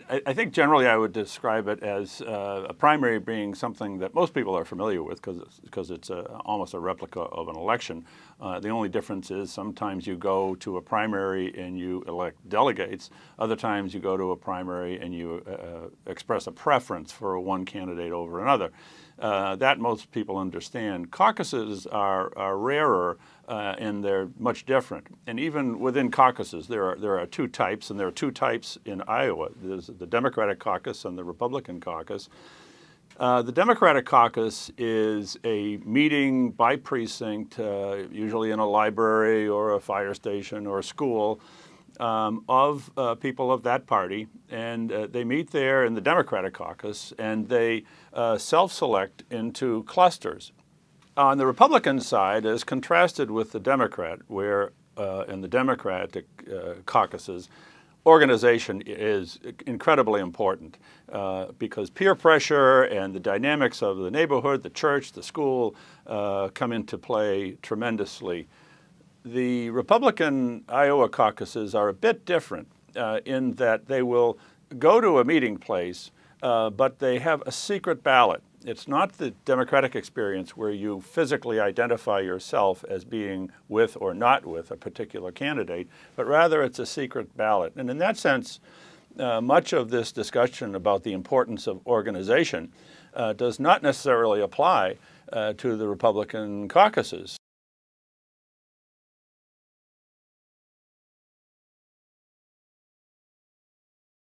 I think generally I would describe it as a primary being something that most people are familiar with because it's almost a replica of an election. The only difference is sometimes you go to a primary and you elect delegates. Other times you go to a primary and you express a preference for one candidate over another. That most people understand. Caucuses are rarer and they're much different. And even within caucuses, there are two types, and there are two types in Iowa. There's the Democratic caucus and the Republican caucus. The Democratic caucus is a meeting by precinct, usually in a library or a fire station or a school, of people of that party, and they meet there in the Democratic caucus, and they self-select into clusters. On the Republican side, as contrasted with the Democrat, where in the Democratic caucuses, organization is incredibly important because peer pressure and the dynamics of the neighborhood, the church, the school come into play tremendously. The Republican Iowa caucuses are a bit different in that they will go to a meeting place, but they have a secret ballot. It's not the Democratic experience where you physically identify yourself as being with or not with a particular candidate, but rather it's a secret ballot. And in that sense, much of this discussion about the importance of organization does not necessarily apply to the Republican caucuses.